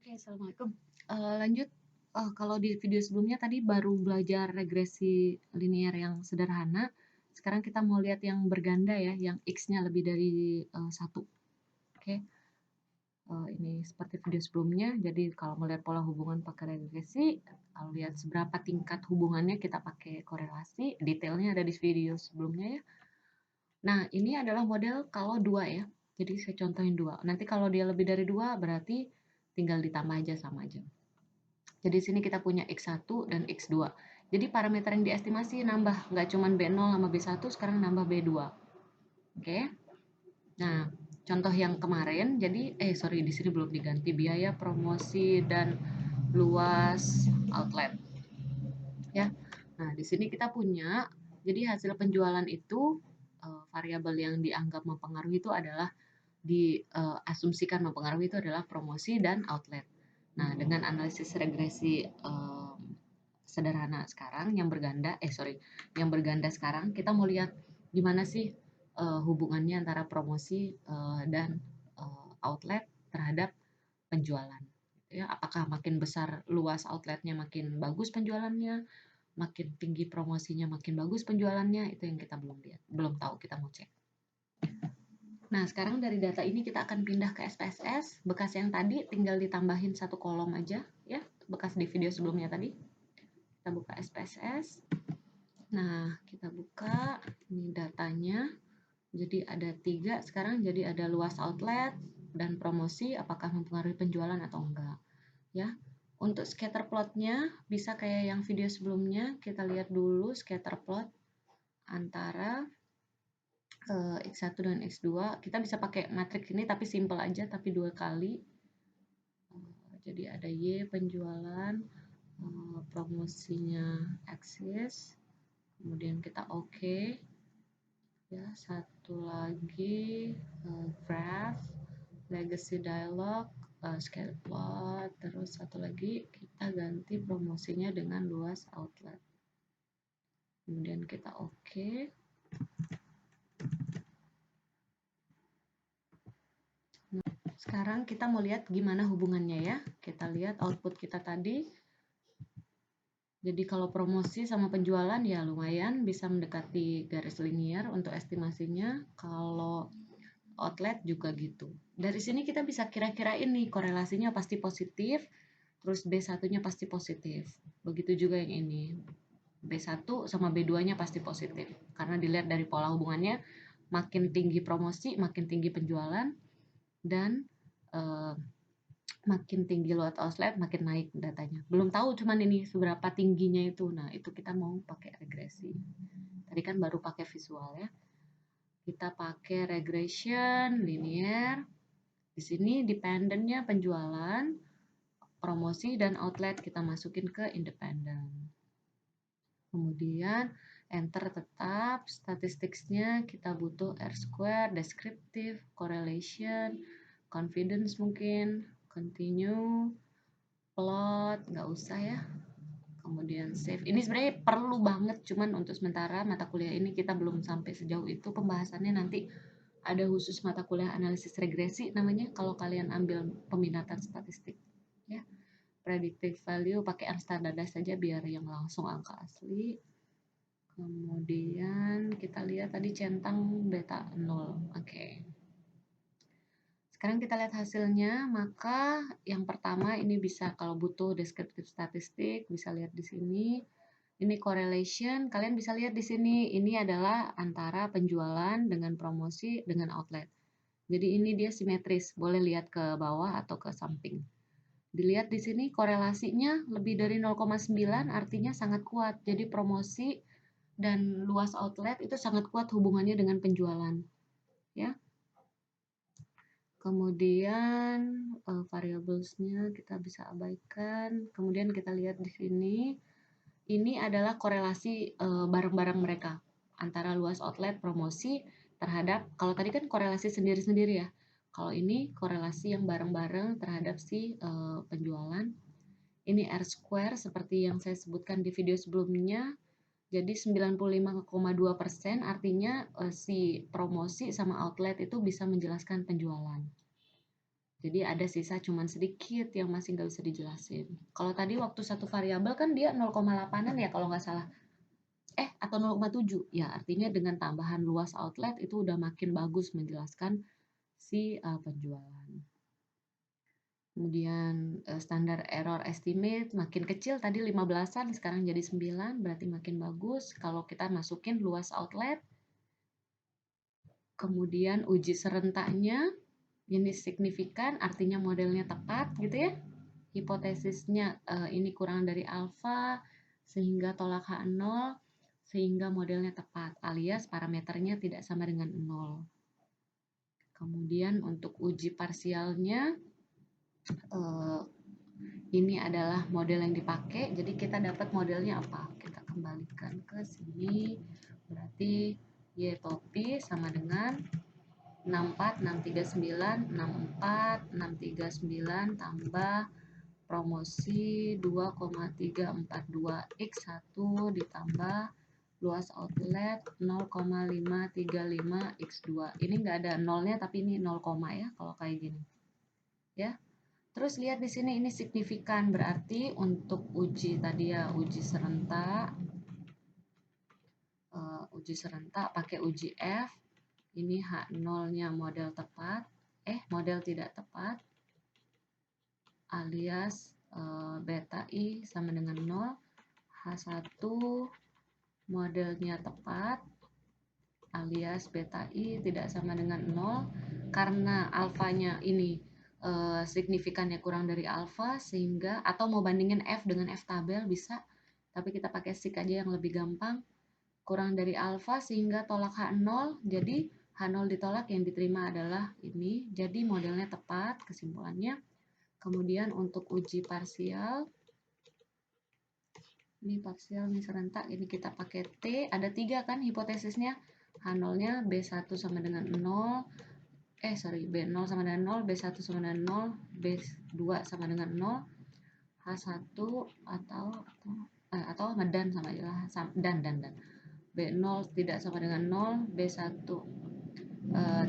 Oke, assalamualaikum. Lanjut, kalau di video sebelumnya tadi baru belajar regresi linear yang sederhana. Sekarang kita mau lihat yang berganda ya, yang X-nya lebih dari 1. Oke, ini seperti video sebelumnya. Jadi kalau melihat pola hubungan pakai regresi, kalau lihat seberapa tingkat hubungannya kita pakai korelasi. Detailnya ada di video sebelumnya ya. Nah, ini adalah model kalau 2 ya. Jadi saya contohin 2. Nanti kalau dia lebih dari 2 berarti tinggal ditambah aja sama aja. Jadi di sini kita punya X1 dan X2. Jadi parameter yang diestimasi nambah, nggak cuma B0 sama B1, sekarang nambah B2. Oke. Nah, contoh yang kemarin, jadi sorry di sini belum diganti biaya promosi dan luas outlet. Ya. Nah, di sini kita punya jadi hasil penjualan itu variabel yang dianggap mempengaruhi itu adalah diasumsikan mempengaruhi itu adalah promosi dan outlet. Nah, dengan analisis regresi sederhana sekarang yang berganda sekarang kita mau lihat gimana sih hubungannya antara promosi dan outlet terhadap penjualan. Ya, apakah makin besar luas outletnya makin bagus penjualannya, makin tinggi promosinya makin bagus penjualannya, itu yang kita belum lihat, belum tahu, kita mau cek. Nah, sekarang dari data ini kita akan pindah ke SPSS. Bekas yang tadi tinggal ditambahin satu kolom aja ya, bekas di video sebelumnya tadi. Kita buka SPSS. Nah, kita buka ini datanya. Jadi ada 3 sekarang, jadi ada luas outlet dan promosi apakah mempengaruhi penjualan atau enggak ya. Untuk scatter plotnya bisa kayak yang video sebelumnya, kita lihat dulu scatter plot antara X1 dan X2. Kita bisa pakai matriks ini tapi simple aja, tapi 2 kali. Jadi ada Y penjualan, promosinya axis, kemudian kita oke. Ya, satu lagi graph, legacy dialog, scale plot, terus satu lagi kita ganti promosinya dengan luas outlet. Kemudian kita oke. Sekarang kita mau lihat gimana hubungannya ya. Kita lihat output kita tadi. Jadi kalau promosi sama penjualan ya lumayan bisa mendekati garis linear untuk estimasinya. Kalau outlet juga gitu. Dari sini kita bisa kira-kira ini korelasinya pasti positif, terus B1-nya pasti positif. Begitu juga yang ini. B1 sama B2-nya pasti positif. Karena dilihat dari pola hubungannya, makin tinggi promosi, makin tinggi penjualan, dan makin tinggi luas outlet makin naik datanya. Belum tahu cuman ini seberapa tingginya itu. Nah, itu kita mau pakai regresi. Tadi kan baru pakai visual ya. Kita pakai regression linear. Di sini dependennya penjualan, promosi dan outlet kita masukin ke independen. Kemudian enter tetap, statisticsnya kita butuh R-square, descriptive, correlation, confidence mungkin, continue, plot, nggak usah ya. Kemudian save. Ini sebenarnya perlu banget, cuman untuk sementara mata kuliah ini kita belum sampai sejauh itu pembahasannya. Nanti ada khusus mata kuliah analisis regresi namanya kalau kalian ambil peminatan statistik ya. Predictive value pakai unstandardized saja biar yang langsung angka asli. Kemudian kita lihat tadi centang beta 0. Oke. Sekarang kita lihat hasilnya, maka yang pertama ini bisa kalau butuh descriptive statistik bisa lihat di sini. Ini correlation, kalian bisa lihat di sini. Ini adalah antara penjualan dengan promosi dengan outlet. Jadi ini dia simetris, boleh lihat ke bawah atau ke samping. Dilihat di sini korelasinya lebih dari 0,9 artinya sangat kuat. Jadi promosi dan luas outlet itu sangat kuat hubungannya dengan penjualan. Ya. Kemudian variablesnya kita bisa abaikan. Kemudian kita lihat di sini. Ini adalah korelasi barang-barang mereka antara luas outlet promosi terhadap, kalau tadi kan korelasi sendiri-sendiri ya. Kalau ini korelasi yang bareng-bareng terhadap si penjualan. Ini R-square seperti yang saya sebutkan di video sebelumnya. Jadi 95,2% artinya si promosi sama outlet itu bisa menjelaskan penjualan. Jadi ada sisa cuman sedikit yang masih nggak bisa dijelasin. Kalau tadi waktu satu variabel kan dia 0,8-an ya kalau nggak salah. Atau 0,7. Ya, artinya dengan tambahan luas outlet itu udah makin bagus menjelaskan si penjualan. Kemudian standar error estimate makin kecil tadi 15-an sekarang jadi 9, berarti makin bagus kalau kita masukin luas outlet. Kemudian uji serentaknya ini signifikan artinya modelnya tepat gitu ya. Hipotesisnya ini kurang dari alfa sehingga tolak H0 sehingga modelnya tepat alias parameternya tidak sama dengan 0. Kemudian untuk uji parsialnya ini adalah model yang dipakai. Jadi kita dapat modelnya apa? Kita kembalikan ke sini. Berarti Y topi sama dengan 64, 639, 64, 639 tambah promosi 2,342 X1 ditambah luas outlet 0,535 X2. Ini enggak ada nolnya tapi ini 0, ya kalau kayak gini. Ya. Terus lihat di sini ini signifikan berarti untuk uji tadi ya uji serentak pakai uji F. Ini H0-nya model tepat, model tidak tepat alias beta I sama dengan 0, H1 modelnya tepat alias beta I tidak sama dengan 0 karena alfanya ini signifikannya kurang dari alfa sehingga atau mau bandingin F dengan F tabel bisa, tapi kita pakai sig aja yang lebih gampang. Kurang dari alfa sehingga tolak H0, jadi H0 ditolak yang diterima adalah ini, jadi modelnya tepat kesimpulannya. Kemudian untuk uji parsial, ini parsial ini serentak, ini kita pakai T, ada 3 kan hipotesisnya, H0-nya B1 sama dengan 0, B0 sama dengan 0, B1 sama dengan 0, B2 sama dengan 0, H1 atau dan sama aja lah, dan. B0 tidak sama dengan 0, B1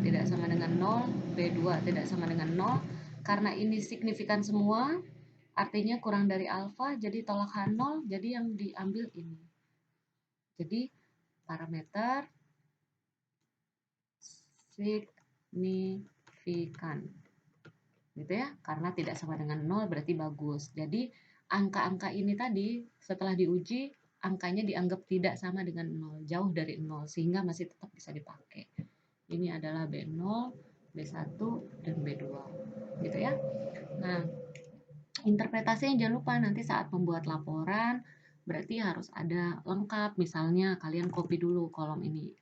tidak sama dengan 0, B2 tidak sama dengan 0. Karena ini signifikan semua, artinya kurang dari alfa, jadi tolak H0, jadi yang diambil ini. Jadi parameter signifikan. Gitu ya, karena tidak sama dengan 0 berarti bagus. Jadi angka-angka ini tadi setelah diuji angkanya dianggap tidak sama dengan 0, jauh dari 0 sehingga masih tetap bisa dipakai. Ini adalah B0, B1 dan B2. Gitu ya. Nah, interpretasinya jangan lupa nanti saat membuat laporan berarti harus ada lengkap. Misalnya kalian copy dulu kolom ini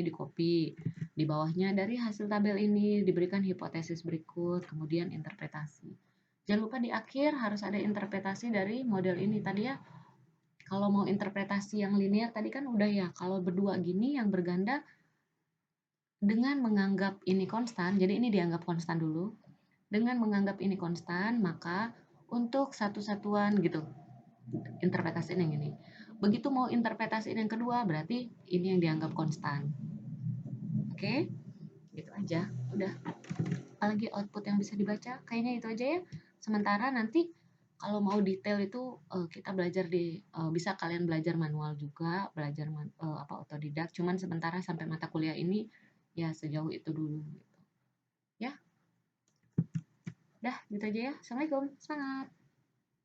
di copy. Di bawahnya dari hasil tabel ini diberikan hipotesis berikut, kemudian interpretasi. Jangan lupa di akhir harus ada interpretasi dari model ini tadi ya. Kalau mau interpretasi yang linear tadi kan udah ya, kalau berdua gini yang berganda dengan menganggap ini konstan, jadi ini dianggap konstan dulu. Dengan menganggap ini konstan, maka untuk satu satuan gitu, interpretasi yang ini. Begitu mau interpretasi yang kedua, berarti ini yang dianggap konstan. Oke? Gitu aja. Udah. Apalagi output yang bisa dibaca, kayaknya itu aja ya. Sementara nanti kalau mau detail itu kita belajar bisa kalian belajar manual juga, belajar otodidak. Cuman sementara sampai mata kuliah ini ya sejauh itu dulu gitu. Ya. Dah, gitu aja ya. Assalamualaikum. Semangat.